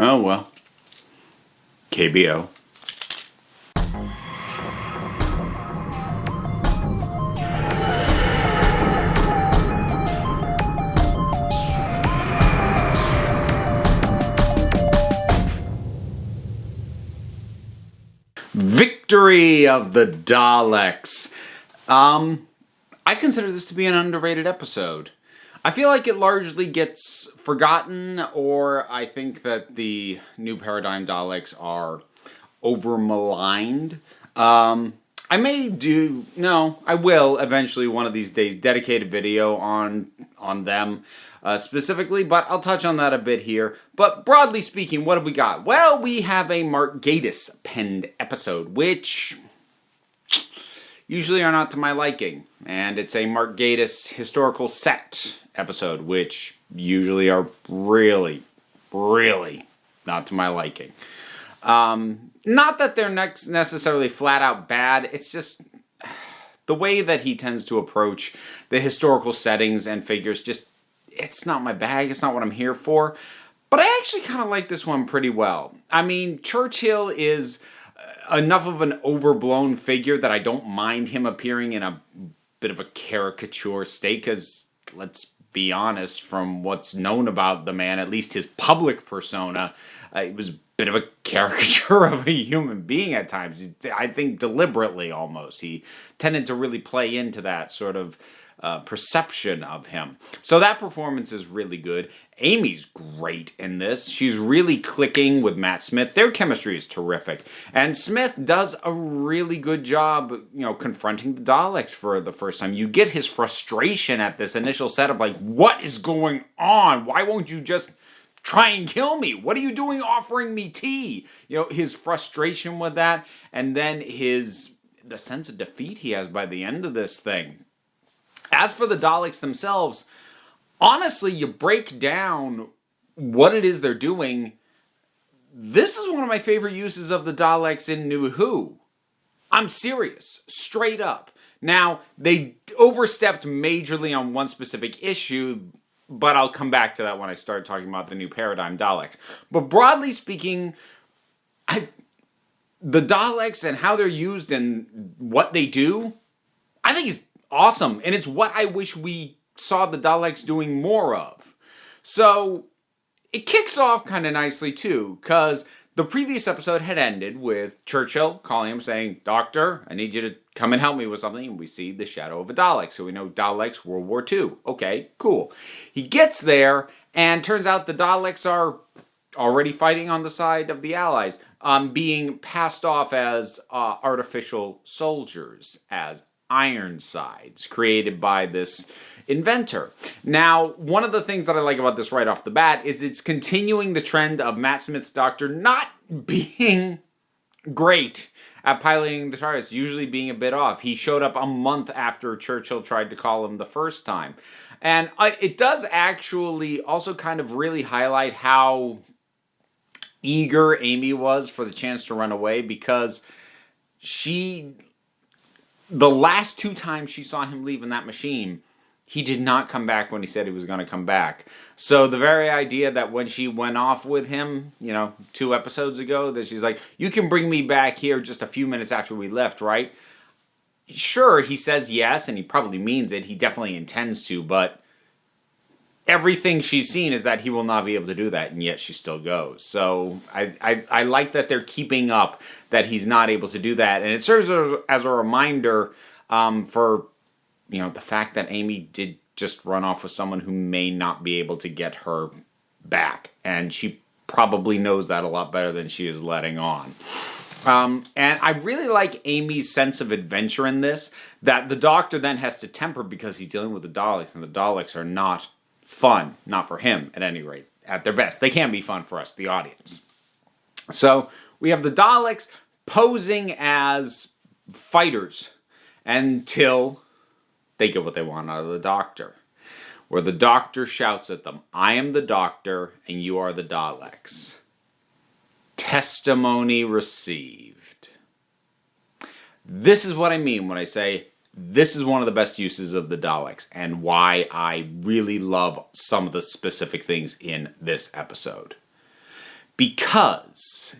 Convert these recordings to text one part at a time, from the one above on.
Oh well. KBO. Victory of the Daleks. I consider this to be an underrated episode. I feel like it largely gets forgotten, or I think that the new paradigm Daleks are over-maligned. I will eventually one of these days dedicate a video on them specifically, but I'll touch on that a bit here. But broadly speaking, what have we got? Well, we have a Mark Gatiss penned episode, which usually are not to my liking. And it's a Mark Gatiss historical set episode, which usually are really, really not to my liking. Not that they're necessarily flat out bad, it's just the way that he tends to approach the historical settings and figures, it's not my bag, it's not what I'm here for. But I actually kind of like this one pretty well. I mean, Churchill is enough of an overblown figure that I don't mind him appearing in a bit of a caricature state, because let's be honest, from what's known about the man, at least his public persona, it was a bit of a caricature of a human being at times. I think deliberately almost. He tended to really play into that sort of perception of him. So that performance is really good. Amy's great in this. She's really clicking with Matt Smith. Their chemistry is terrific. And Smith does a really good job, confronting the Daleks for the first time. You get his frustration at this initial setup, like, what is going on? Why won't you just try and kill me? What are you doing offering me tea? His frustration with that, and then the sense of defeat he has by the end of this thing. As for the Daleks themselves, honestly, you break down what it is they're doing. This is one of my favorite uses of the Daleks in New Who. I'm serious, straight up. Now, they overstepped majorly on one specific issue, but I'll come back to that when I start talking about the new paradigm Daleks. But broadly speaking, the Daleks and how they're used and what they do, I think is awesome. And it's what I wish we saw the Daleks doing more of. So it kicks off kind of nicely too, because the previous episode had ended with Churchill calling him saying, "Doctor, I need you to come and help me with something." And we see the shadow of a Dalek. So we know Daleks, World War II. Okay, cool. He gets there, and turns out the Daleks are already fighting on the side of the Allies, being passed off as artificial soldiers, as Ironsides, created by this inventor. Now, one of the things that I like about this right off the bat is it's continuing the trend of Matt Smith's Doctor not being great at piloting the TARDIS, usually being a bit off. He showed up a month after Churchill tried to call him the first time. And it does actually also kind of really highlight how eager Amy was for the chance to run away, because the last two times she saw him leave in that machine, he did not come back when he said he was going to come back. So the very idea that when she went off with him, 2 episodes ago, that she's like, "You can bring me back here just a few minutes after we left, right?" Sure, he says yes, and he probably means it. He definitely intends to, but everything she's seen is that he will not be able to do that, and yet she still goes. So I like that they're keeping up that he's not able to do that, and it serves as a reminder for the fact that Amy did just run off with someone who may not be able to get her back, and she probably knows that a lot better than she is letting on. And I really like Amy's sense of adventure in this, that the Doctor then has to temper because he's dealing with the Daleks, and the Daleks are not fun. Not for him, at any rate. At their best. They can be fun for us, the audience. So, we have the Daleks posing as fighters until they get what they want out of the Doctor. Where the Doctor shouts at them, "I am the Doctor, and you are the Daleks." Testimony received. This is what I mean when I say this is one of the best uses of the Daleks, and why I really love some of the specific things in this episode. Because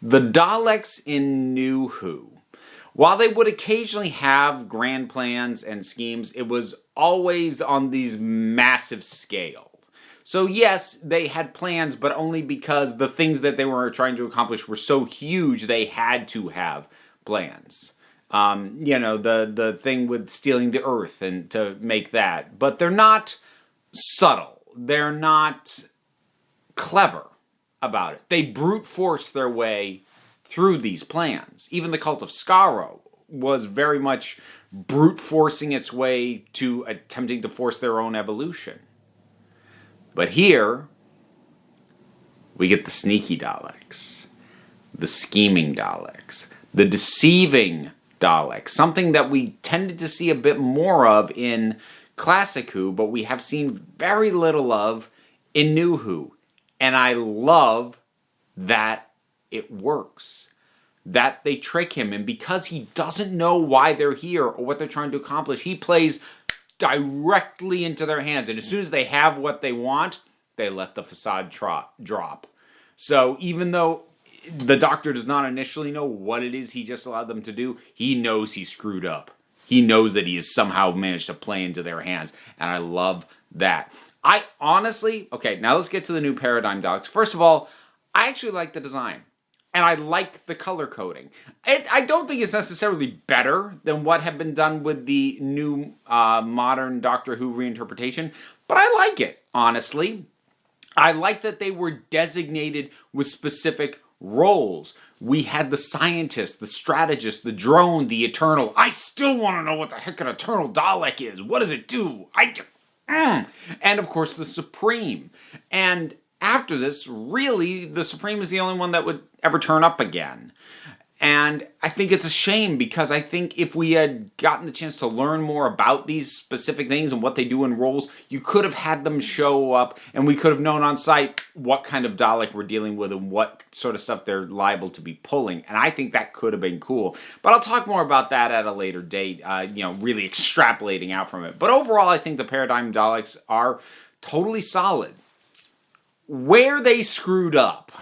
the Daleks in New Who, while they would occasionally have grand plans and schemes, it was always on these massive scale. So yes, they had plans, but only because the things that they were trying to accomplish were so huge, they had to have plans. The thing with stealing the Earth and to make that. But they're not subtle. They're not clever about it. They brute force their way through these plans. Even the cult of Skaro was very much brute forcing its way to attempting to force their own evolution. But here, we get the sneaky Daleks, the scheming Daleks, the deceiving Daleks, something that we tended to see a bit more of in Classic Who, but we have seen very little of in New Who. And I love that it works. That they trick him, and because he doesn't know why they're here or what they're trying to accomplish, he plays directly into their hands. And as soon as they have what they want, they let the facade drop. So even though the Doctor does not initially know what it is he just allowed them to do, he knows he screwed up. He knows that he has somehow managed to play into their hands. And I love that. I honestly, okay, now let's get to the new Paradigm Daleks. First of all, I actually like the design. And I like the color coding. I don't think it's necessarily better than what had been done with the new modern Doctor Who reinterpretation, but I like it, honestly. I like that they were designated with specific roles. We had the scientist, the strategist, the drone, the Eternal. I still want to know what the heck an Eternal Dalek is. What does it do? And of course the Supreme. And after this, really, the Supreme is the only one that would ever turn up again. And I think it's a shame, because I think if we had gotten the chance to learn more about these specific things and what they do in roles, you could have had them show up, and we could have known on sight what kind of Dalek we're dealing with and what sort of stuff they're liable to be pulling. And I think that could have been cool. But I'll talk more about that at a later date, really extrapolating out from it. But overall, I think the Paradigm Daleks are totally solid. Where they screwed up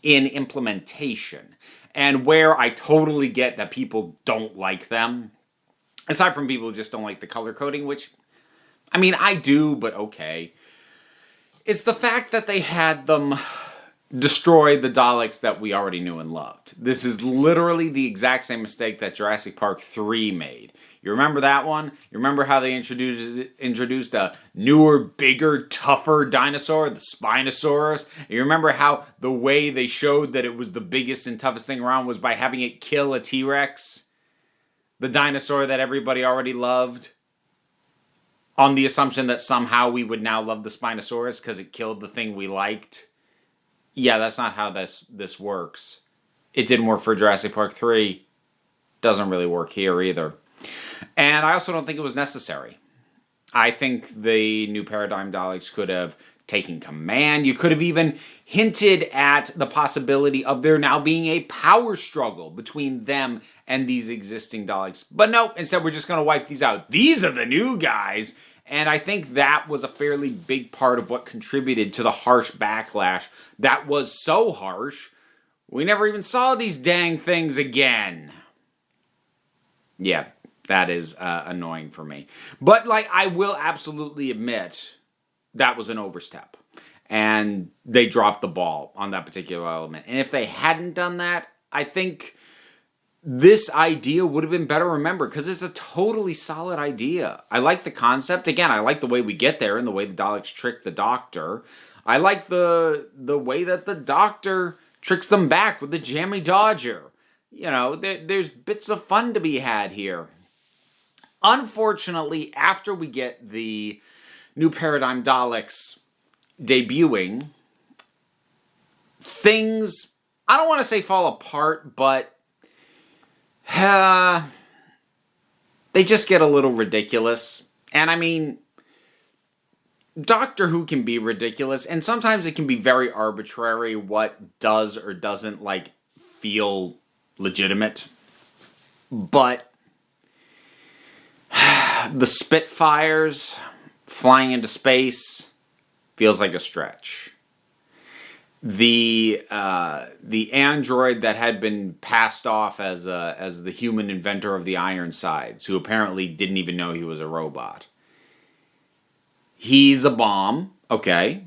in implementation, and where I totally get that people don't like them, aside from people who just don't like the color coding, which, I mean, I do, but okay. It's the fact that they had them destroy the Daleks that we already knew and loved. This is literally the exact same mistake that Jurassic Park 3 made. You remember that one? You remember how they introduced a newer, bigger, tougher dinosaur, the Spinosaurus? You remember how the way they showed that it was the biggest and toughest thing around was by having it kill a T-Rex? The dinosaur that everybody already loved? On the assumption that somehow we would now love the Spinosaurus because it killed the thing we liked? Yeah, that's not how this works. It didn't work for Jurassic Park 3. Doesn't really work here either. And I also don't think it was necessary. I think the new Paradigm Daleks could have taken command. You could have even hinted at the possibility of there now being a power struggle between them and these existing Daleks. But no, instead we're just going to wipe these out. These are the new guys. And I think that was a fairly big part of what contributed to the harsh backlash. That was so harsh, we never even saw these dang things again. Yeah, that is annoying for me. But, I will absolutely admit that was an overstep. And they dropped the ball on that particular element. And if they hadn't done that, I think this idea would have been better remembered, because it's a totally solid idea. I like the concept. Again, I like the way we get there and the way the Daleks trick the Doctor. I like the way that the Doctor tricks them back with the Jammy Dodger. There's bits of fun to be had here. Unfortunately, after we get the new Paradigm Daleks debuting, things, I don't want to say fall apart, but they just get a little ridiculous. And I mean, Doctor Who can be ridiculous, and sometimes it can be very arbitrary what does or doesn't, feel legitimate. But the Spitfires flying into space feels like a stretch. the android that had been passed off as the human inventor of the Ironsides, who apparently didn't even know he was a robot. He's a bomb. Okay.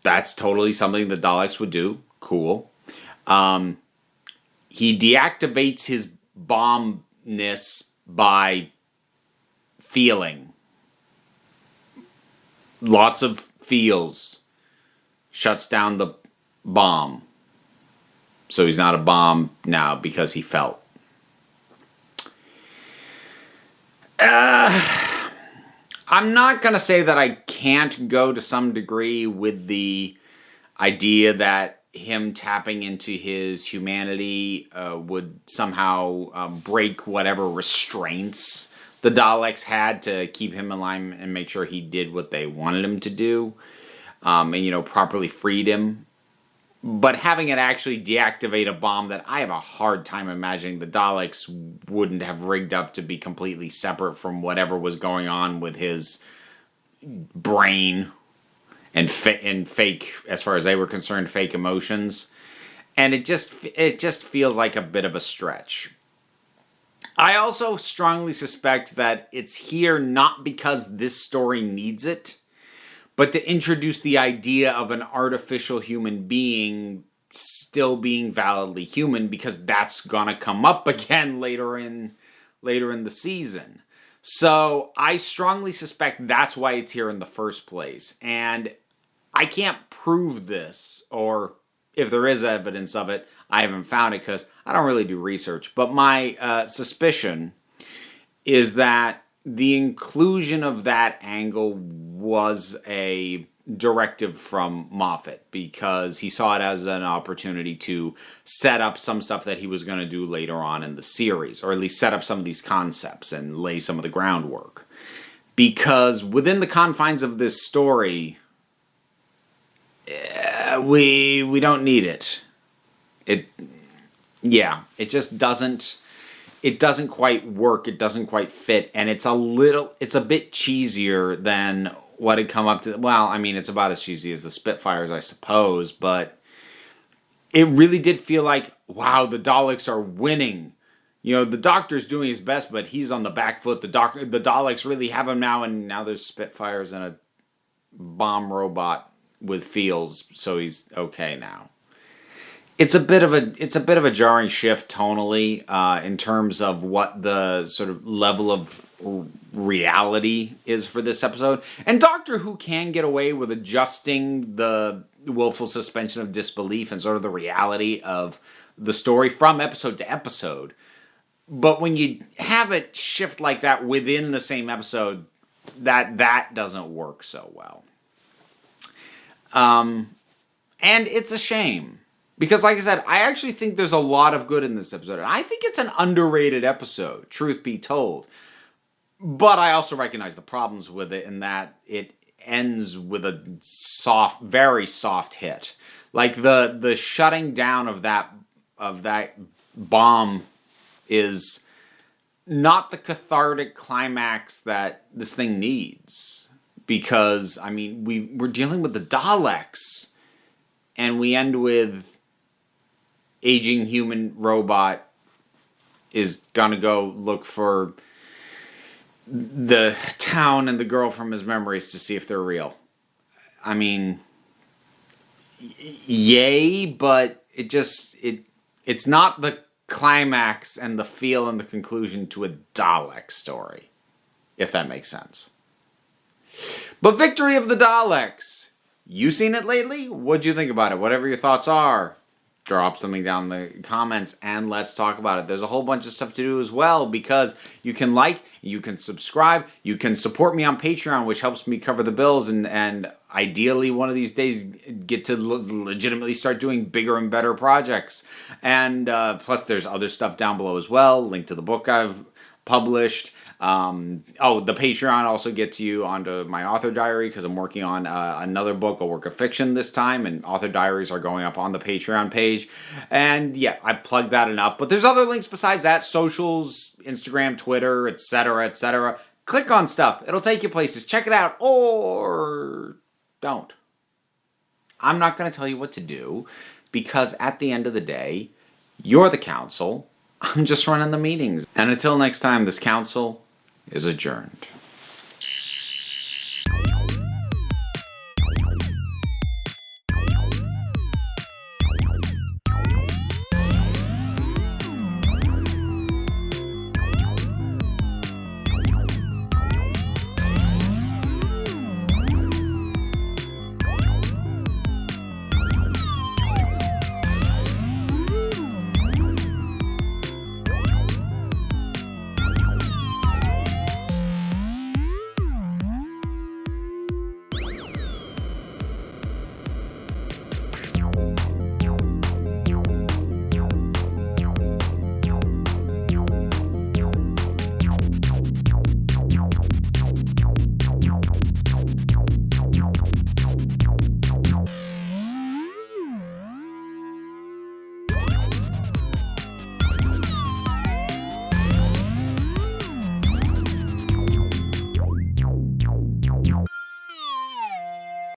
That's totally something the Daleks would do. Cool. He deactivates his bombness by feeling. Lots of feels. Shuts down the bomb. So he's not a bomb now because he felt. I'm not going to say that I can't go to some degree with the idea that him tapping into his humanity would somehow break whatever restraints the Daleks had to keep him in line and make sure he did what they wanted him to do, and, properly freed him. But having it actually deactivate a bomb that I have a hard time imagining the Daleks wouldn't have rigged up to be completely separate from whatever was going on with his brain and fake, as far as they were concerned, fake emotions. And it just feels like a bit of a stretch. I also strongly suspect that it's here not because this story needs it, but to introduce the idea of an artificial human being still being validly human, because that's gonna come up again later in the season. So I strongly suspect that's why it's here in the first place. And I can't prove this, or if there is evidence of it, I haven't found it because I don't really do research. But my suspicion is that the inclusion of that angle was a directive from Moffat, because he saw it as an opportunity to set up some stuff that he was going to do later on in the series, or at least set up some of these concepts and lay some of the groundwork. Because within the confines of this story, we don't need it. It just doesn't. It doesn't quite work. It doesn't quite fit, and it's a bit cheesier than what had come up to. Well, I mean, it's about as cheesy as the Spitfires, I suppose, but it really did feel like, wow, the Daleks are winning. The Doctor's doing his best, but he's on the back foot. The Daleks really have him now, and now there's Spitfires and a bomb robot with feels, so he's okay now. It's a bit of a jarring shift tonally in terms of what the sort of level of reality is for this episode. And Doctor Who can get away with adjusting the willful suspension of disbelief and sort of the reality of the story from episode to episode. But when you have it shift like that within the same episode, that doesn't work so well. And it's a shame. Because, like I said, I actually think there's a lot of good in this episode. And I think it's an underrated episode, truth be told. But I also recognize the problems with it in that it ends with a very soft hit. Like, the shutting down of that bomb is not the cathartic climax that this thing needs. Because, I mean, we're dealing with the Daleks. And we end with aging human robot is gonna go look for the town and the girl from his memories to see if they're real. I mean, yay, but it's not the climax and the feel and the conclusion to a Dalek story, if that makes sense. But Victory of the Daleks. You seen it lately? What'd you think about it? Whatever your thoughts are, drop something down in the comments and let's talk about it. There's a whole bunch of stuff to do as well, because you can like, you can subscribe, you can support me on Patreon, which helps me cover the bills, and ideally one of these days get to legitimately start doing bigger and better projects. And plus there's other stuff down below as well. Link to the book I've published. The Patreon also gets you onto my author diary, because I'm working on another book, a work of fiction this time, and author diaries are going up on the Patreon page. And yeah, I plugged that enough. But there's other links besides that, socials, Instagram, Twitter, etc., etc. Click on stuff. It'll take you places. Check it out, or don't. I'm not going to tell you what to do, because at the end of the day, you're the council. I'm just running the meetings. And until next time, this council is adjourned.